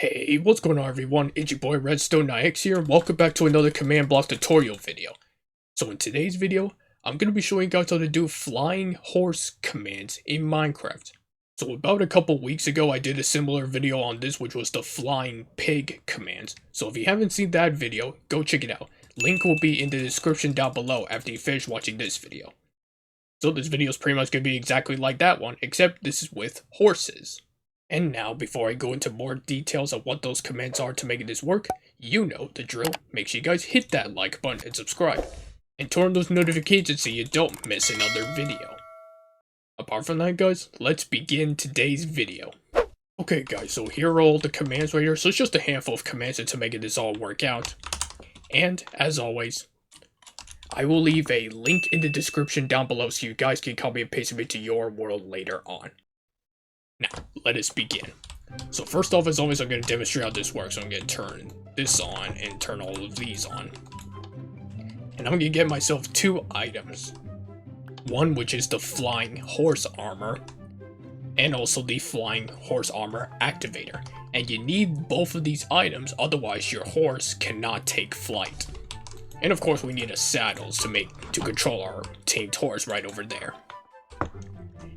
Hey, what's going on everyone? It's your boy Redstone9X here, and welcome back to another command block tutorial video. So in today's video, I'm going to be showing you guys how to do flying horse commands in Minecraft. So about a couple weeks ago, I did a similar video on this, which was the flying pig commands. So if you haven't seen that video, go check it out. Link will be in the description down below after you finish watching this video. So this video is pretty much going to be exactly like that one, except this is with horses. And now, before I go into more details of what those commands are to make this work, you know the drill. Make sure you guys hit that like button and subscribe. And turn on those notifications so you don't miss another video. Apart from that guys, let's begin today's video. Okay guys, so here are all the commands right here. So it's just a handful of commands to make this all work out. And, as always, I will leave a link in the description down below so you guys can copy and paste it to your world later on. Now, let us begin. So first off, as always, I'm going to demonstrate how this works. So I'm going to turn this on and turn all of these on. And I'm going to get myself two items. One, which is the flying horse armor, and also the flying horse armor activator. And you need both of these items, otherwise your horse cannot take flight. And of course, we need a saddle to control our tamed horse right over there.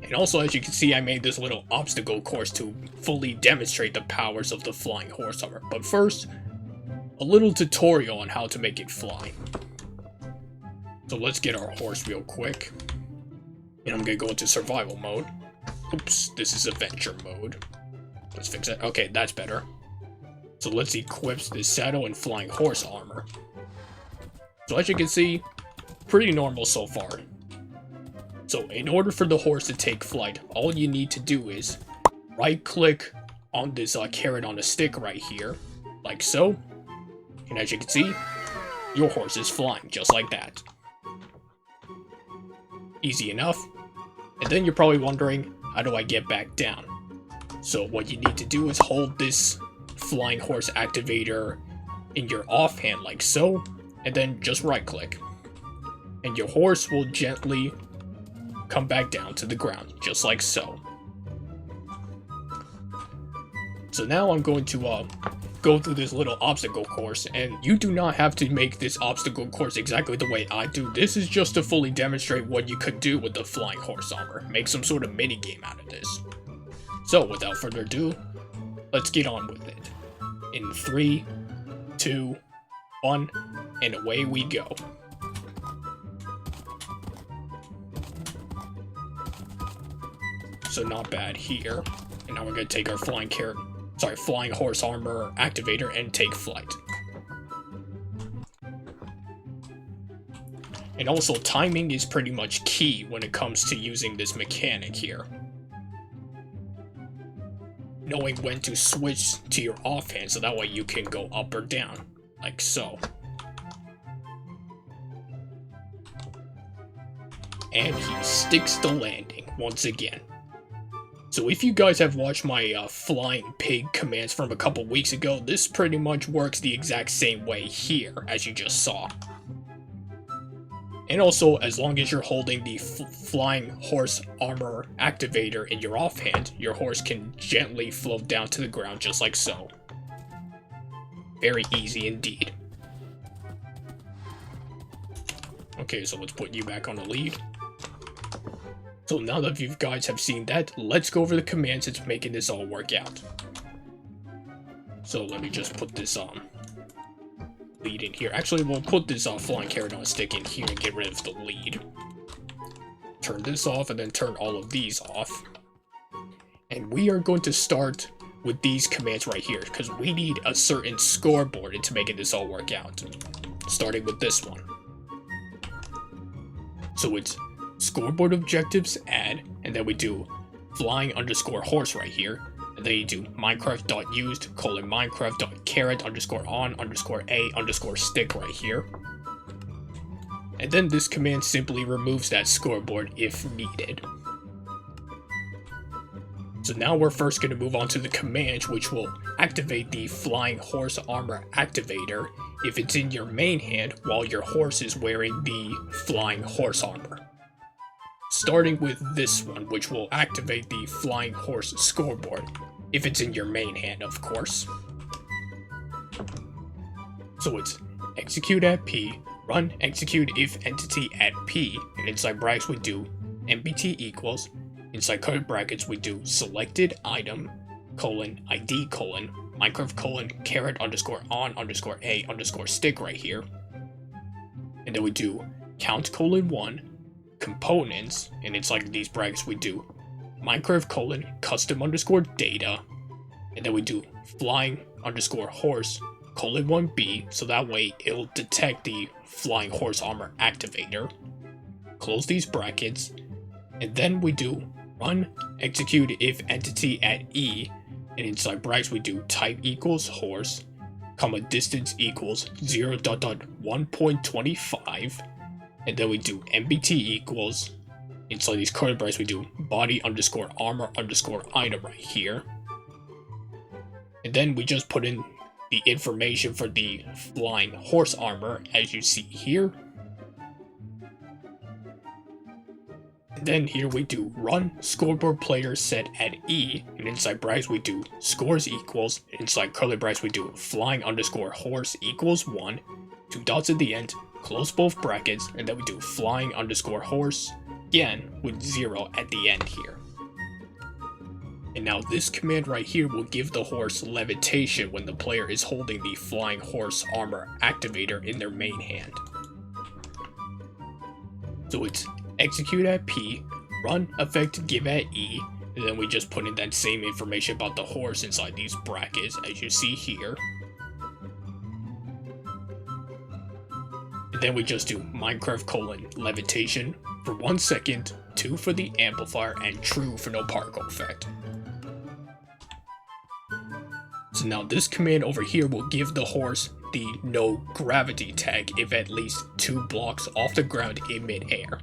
And also, as you can see, I made this little obstacle course to fully demonstrate the powers of the flying horse armor. But first, a little tutorial on how to make it fly. So let's get our horse real quick. And I'm going to go into survival mode. Oops, this is adventure mode. Let's fix it. Okay, that's better. So let's equip this saddle and flying horse armor. So as you can see, pretty normal so far. So in order for the horse to take flight, all you need to do is right click on this carrot on a stick right here, like so. And as you can see, your horse is flying just like that. Easy enough. And then you're probably wondering, how do I get back down? So what you need to do is hold this flying horse activator in your offhand like so, and then just right click. And your horse will gently come back down to the ground, just like so. So now I'm going to go through this little obstacle course, and you do not have to make this obstacle course exactly the way I do. This is just to fully demonstrate what you could do with the flying horse armor. Make some sort of mini game out of this. So without further ado, let's get on with it. In 3, 2, 1, and away we go. So not bad here. And now we're going to take our flying horse armor activator and take flight. And also timing is pretty much key when it comes to using this mechanic here. Knowing when to switch to your offhand so that way you can go up or down, like so. And he sticks the landing once again. So if you guys have watched my flying pig commands from a couple weeks ago, this pretty much works the exact same way here, as you just saw. And also, as long as you're holding the flying horse armor activator in your offhand, your horse can gently float down to the ground just like so. Very easy indeed. Okay, so let's put you back on the lead. So now that you guys have seen that, let's go over the commands that's making this all work out. So let me just put this lead in here. Actually, we'll put this flying carrot on a stick in here and get rid of the lead. Turn this off and then turn all of these off. And we are going to start with these commands right here, because we need a certain scoreboard to make this all work out. Starting with this one. So it's scoreboard objectives add, and then we do flying underscore horse right here, and then you do minecraft.used colon minecraft.carrot underscore on underscore a underscore stick right here. And then this command simply removes that scoreboard if needed. So now we're first going to move on to the command which will activate the flying horse armor activator if it's in your main hand while your horse is wearing the flying horse armor. Starting with this one, which will activate the flying horse scoreboard, if it's in your main hand, of course. So it's execute at P, run execute if entity at P, and inside brackets we do MBT equals, inside curly brackets we do selected item, colon, ID colon, Minecraft colon, caret underscore on underscore a underscore stick right here. And then we do count colon 1, components, and inside these brackets we do Minecraft colon, custom underscore data, and then we do flying underscore horse colon 1b, so that way it'll detect the flying horse armor activator. Close these brackets, and then we do run execute if entity at E, and inside brackets we do type equals horse, comma distance equals 0.1.25, and then we do MBT equals, inside these curly brackets we do body underscore armor underscore item right here, and then we just put in the information for the flying horse armor as you see here. And then here we do run scoreboard player set at E, and inside brackets we do scores equals, inside curly brackets we do flying underscore horse equals 1, 2 dots at the end, close both brackets, and then we do flying underscore horse again with 0 at the end here. And now this command right here will give the horse levitation when the player is holding the flying horse armor activator in their main hand. So it's execute at P, run effect give at E, and then we just put in that same information about the horse inside these brackets as you see here. And then we just do Minecraft colon levitation for 1 second, 2 for the amplifier, and true for no particle effect. So now this command over here will give the horse the no gravity tag if at least 2 blocks off the ground in mid-air.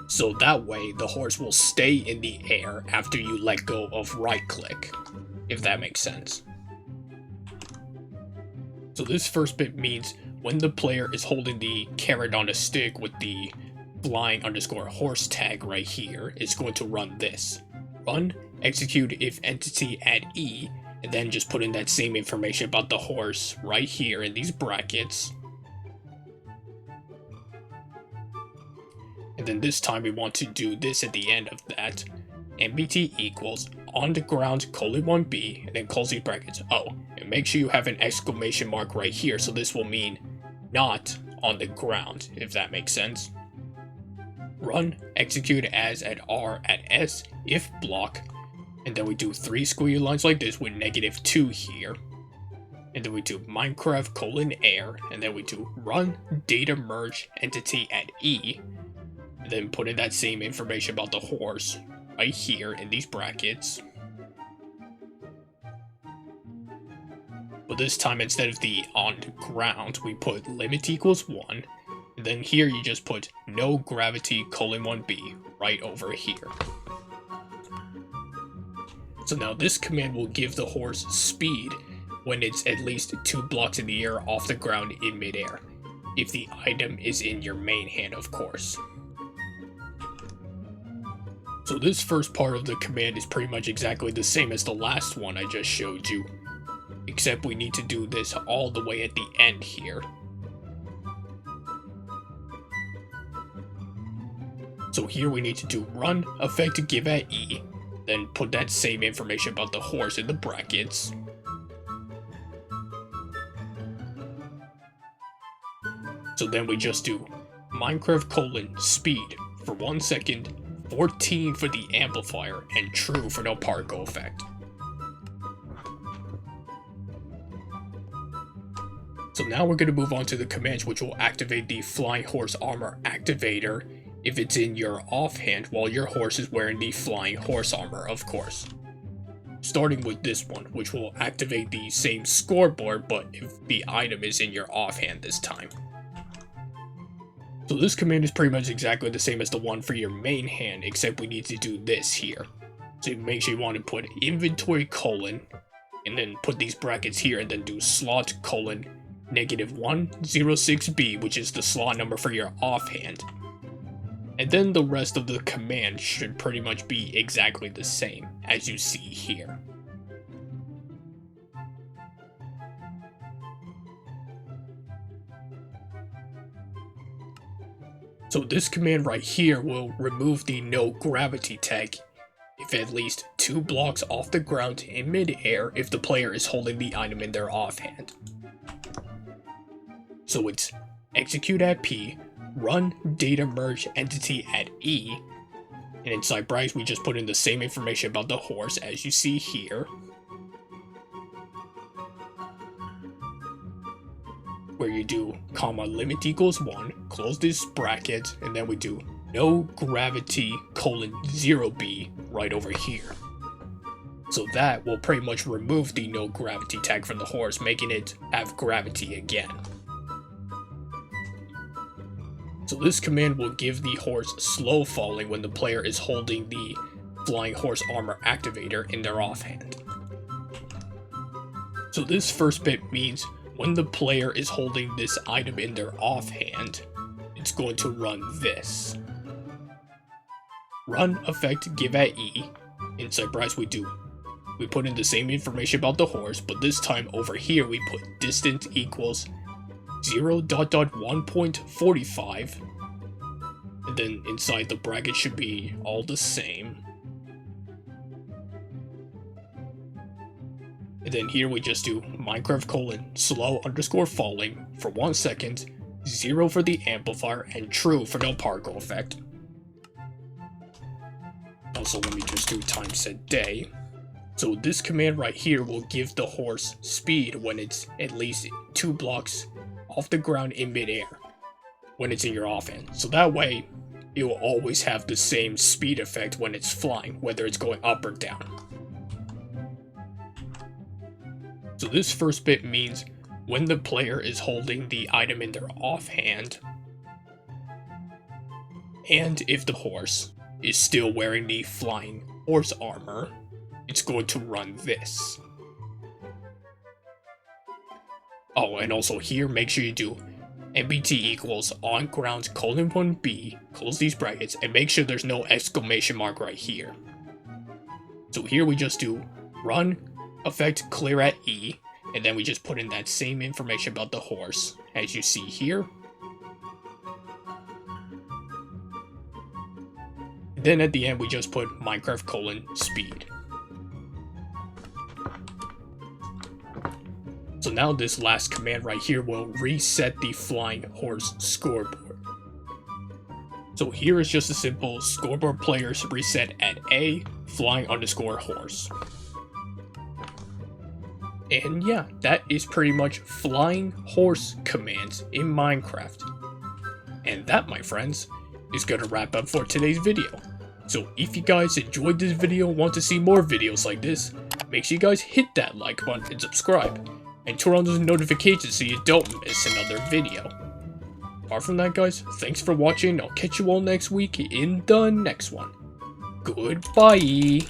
So that way the horse will stay in the air after you let go of right click, if that makes sense. So this first bit means when the player is holding the caret on a stick with the flying underscore horse tag right here, it's going to run this. Run execute if entity at E, and then just put in that same information about the horse right here in these brackets. And then this time we want to do this at the end of that. MBT equals on the ground colon 1b, and then close these brackets. Oh, and make sure you have an exclamation mark right here, so this will mean not on the ground, if that makes sense. Run execute as at R at S if block, and then we do 3 square lines like this with -2 here. And then we do Minecraft colon air, and then we do run data merge entity at E, and then put in that same information about the horse right here in these brackets. But this time instead of the on the ground, we put limit equals 1, and then here you just put no gravity colon 1b right over here. So now this command will give the horse speed when it's at least 2 blocks in the air off the ground in midair, if the item is in your main hand, of course. So this first part of the command is pretty much exactly the same as the last one I just showed you, except we need to do this all the way at the end here. So here we need to do run effect give at E, then put that same information about the horse in the brackets. So then we just do Minecraft colon speed for 1 second, 14 for the amplifier, and true for no particle effect. So now we're going to move on to the commands which will activate the flying horse armor activator if it's in your offhand while your horse is wearing the flying horse armor, of course. Starting with this one, which will activate the same scoreboard, but if the item is in your offhand this time. So this command is pretty much exactly the same as the one for your main hand, except we need to do this here. So make sure you want to put inventory colon, and then put these brackets here, and then do slot colon -106b, which is the slot number for your offhand. And then the rest of the command should pretty much be exactly the same as you see here. So this command right here will remove the no gravity tag if at least 2 blocks off the ground in mid-air if the player is holding the item in their offhand. So it's execute at P, run data merge entity at E, and inside brackets we just put in the same information about the horse as you see here. Where you do comma limit equals 1, close this bracket, and then we do no gravity colon 0b right over here. So that will pretty much remove the no gravity tag from the horse, making it have gravity again. So this command will give the horse slow falling when the player is holding the flying horse armor activator in their offhand. So this first bit means when the player is holding this item in their offhand, it's going to run this. Run effect give at E. Inside brackets we put in the same information about the horse, but this time over here we put distance equals 0.1.45, and then inside the bracket should be all the same. And then here we just do Minecraft colon slow underscore falling for 1 second, 0 for the amplifier, and true for no particle effect. Also, let me just do time set day. So this command right here will give the horse speed when it's at least 2 blocks off the ground in midair when it's in your offhand. So that way, it will always have the same speed effect when it's flying, whether it's going up or down. So this first bit means when the player is holding the item in their offhand, and if the horse is still wearing the flying horse armor, it's going to run this. Oh, and also here, make sure you do MBT equals on ground colon 1B, close these brackets, and make sure there's no exclamation mark right here. So here we just do run effect clear at E, and then we just put in that same information about the horse, as you see here. And then at the end we just put Minecraft colon speed. So now this last command right here will reset the flying horse scoreboard. So here is just a simple scoreboard players reset at A, flying underscore horse. And yeah, that is pretty much flying horse commands in Minecraft. And that, my friends, is gonna wrap up for today's video. So if you guys enjoyed this video and want to see more videos like this, make sure you guys hit that like button and subscribe. And turn on those notifications so you don't miss another video. Apart from that, guys, thanks for watching. I'll catch you all next week in the next one. Goodbye.